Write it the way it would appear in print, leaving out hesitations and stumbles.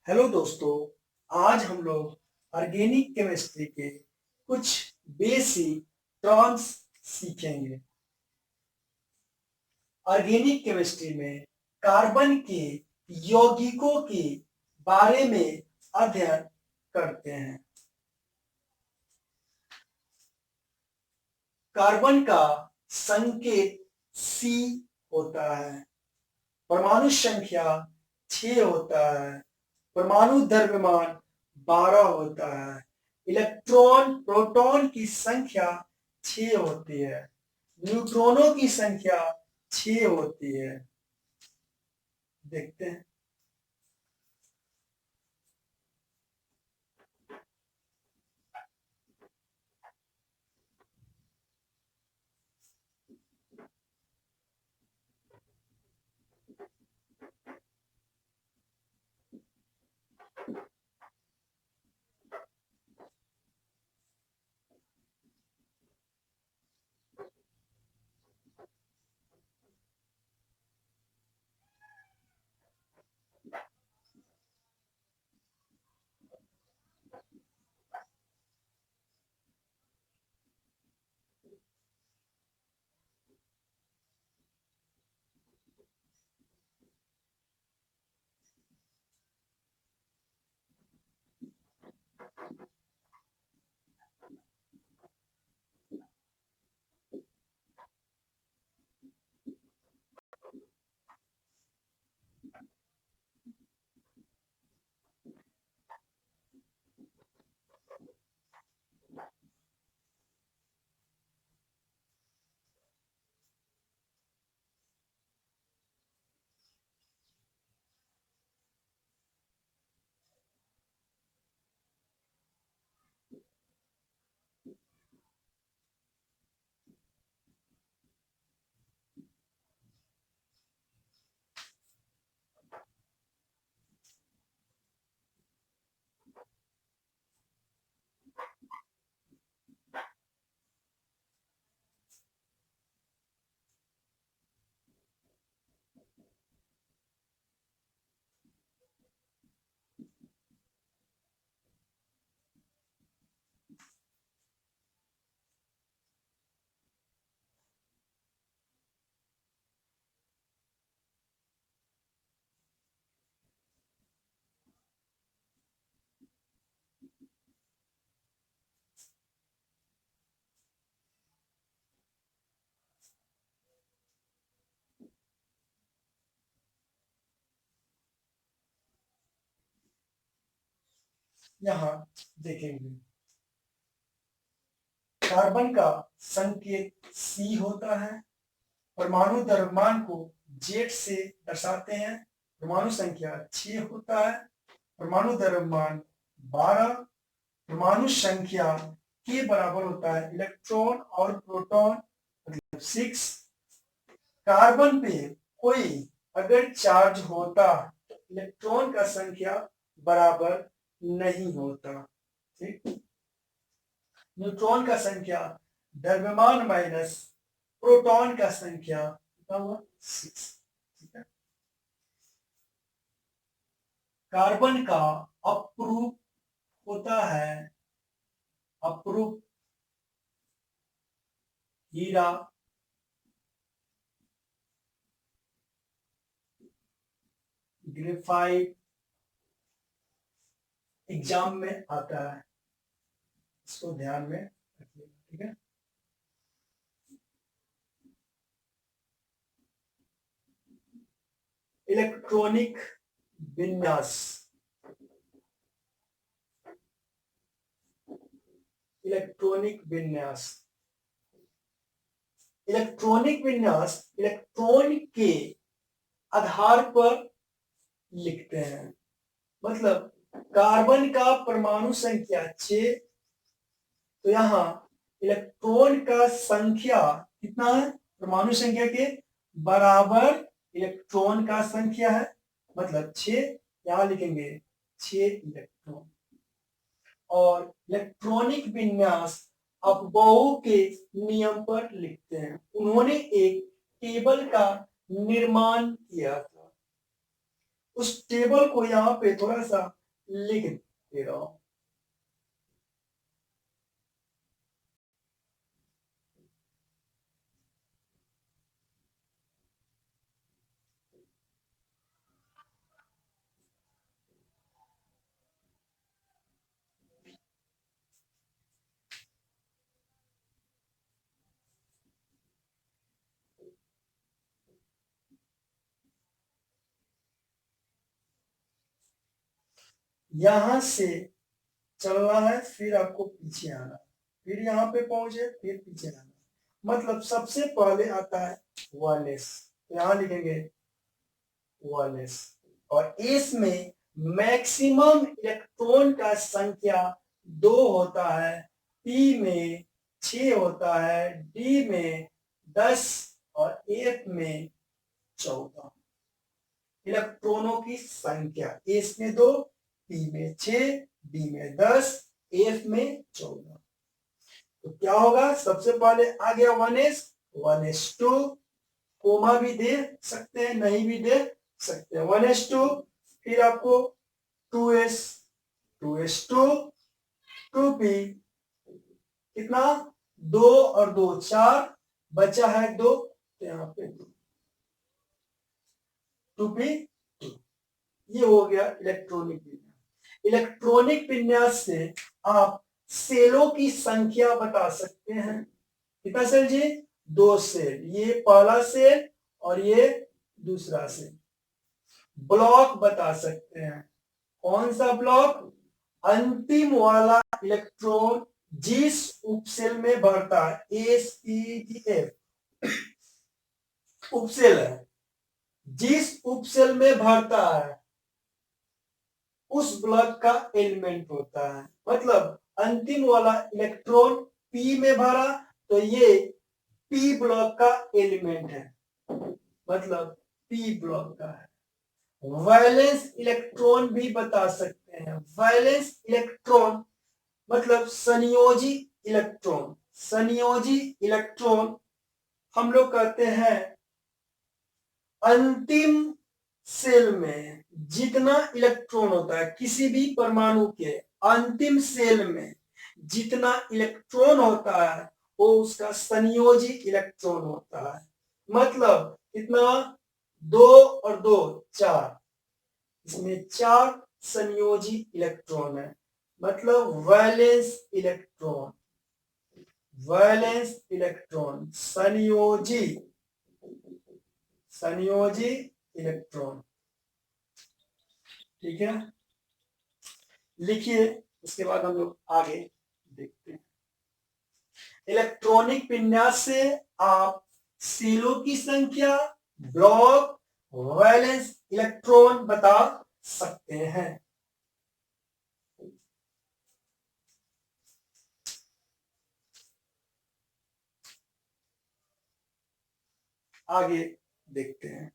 Hello दोस्तों। आज हम लोग ऑर्गेनिक केमिस्ट्री के कुछ बेसिक टर्म्स सीखेंगे। ऑर्गेनिक केमिस्ट्री में कार्बन के यौगिकों के बारे में अध्ययन करते हैं। कार्बन का संकेत C होता है। परमाणु संख्या 6 होता है। परमाणु द्रव्यमान 12 होता है। इलेक्ट्रॉन प्रोटॉन की संख्या 6 होती है। न्यूट्रॉनों की संख्या 6 होती है। देखते हैं। यहाँ देखेंगे कार्बन का संकेत C होता है। परमाणु द्रव्यमान को Z से दर्शाते हैं। परमाणु संख्या 6 होता है। परमाणु द्रव्यमान 12। परमाणु संख्या के बराबर होता है इलेक्ट्रॉन और प्रोटॉन मतलब 6। कार्बन पे कोई अगर चार्ज होता तो इलेक्ट्रॉन का संख्या बराबर नहीं होता। ठीक। न्यूट्रॉन का संख्या द्रव्यमान माइनस प्रोटॉन का संख्या कितना हुआ 6। ठीक है। कार्बन का अपरूप होता है अपरूप हीरा, ग्रेफाइट एग्जाम में आता है, इसको ध्यान में रखिएगा। ठीक है। इलेक्ट्रॉनिक विन्यास इलेक्ट्रॉनिक विन्यास इलेक्ट्रॉनिक विन्यास इलेक्ट्रॉन के आधार पर लिखते हैं। मतलब कार्बन का परमाणु संख्या 6 तो यहाँ इलेक्ट्रॉन का संख्या कितना है परमाणु संख्या के बराबर इलेक्ट्रॉन का संख्या है मतलब 6। यहाँ लिखेंगे 6 इलेक्ट्रॉन। और इलेक्ट्रॉनिक विन्यास अपबोउ के नियम पर लिखते हैं। उन्होंने एक टेबल का निर्माण किया था। उस टेबल को यहाँ पे थोड़ा सा लिख दे रहा हूं। यहां से चलना है, फिर आपको पीछे आना, फिर यहाँ पे पहुंचे, फिर पीछे आना। मतलब सबसे पहले आता है 1s, तो यहां लिखेंगे 1s। और इसमें मैक्सिमम इलेक्ट्रॉन का संख्या 2 होता है, पी में 6 होता है, डी में 10 और एफ में 14। इलेक्ट्रॉनों की संख्या एस में 2, पी में 6, डी में 10, एफ में 14। तो क्या होगा, सबसे पहले आ गया 1s, 1s2, कोमा भी दे सकते हैं, नहीं भी दे सकते हैं, 1s2, फिर आपको 2s, 2s2, 2p, कितना 2 और 2 4, बचा है 2, तो यहाँ पे 2p, ये हो गया इलेक्ट्रॉनिक विन्यास। इलेक्ट्रॉनिक विन्यास से आप सेलों की संख्या बता सकते हैं। कितना सेल जी, 2 सेल, ये पहला सेल और ये दूसरा सेल। ब्लॉक बता सकते हैं, कौन सा ब्लॉक, अंतिम वाला इलेक्ट्रॉन जिस उपसेल में भरता है, एस उपसेल है, जिस उपसेल में भरता है उस ब्लॉक का एलिमेंट होता है। मतलब अंतिम वाला इलेक्ट्रॉन पी में भरा तो ये पी ब्लॉक का एलिमेंट है, मतलब पी ब्लॉक का है। वैलेंस इलेक्ट्रॉन भी बता सकते हैं, वैलेंस इलेक्ट्रॉन मतलब संयोजी इलेक्ट्रॉन। संयोजी इलेक्ट्रॉन हम लोग कहते हैं अंतिम सेल में जितना इलेक्ट्रॉन होता है, किसी भी परमाणु के अंतिम सेल में जितना इलेक्ट्रॉन होता है वो उसका संयोजी इलेक्ट्रॉन होता है। मतलब कितना, 2 और 2 4, इसमें 4 संयोजी इलेक्ट्रॉन है, मतलब वैलेंस इलेक्ट्रॉन, वैलेंस इलेक्ट्रॉन संयोजी, संयोजी इलेक्ट्रॉन। ठीक है, लिखिए, उसके बाद हम लोग आगे देखते हैं। इलेक्ट्रॉनिक विन्यास से आप सेलों की संख्या, ब्लॉक, वैलेंस इलेक्ट्रॉन बता सकते हैं। आगे देखते हैं।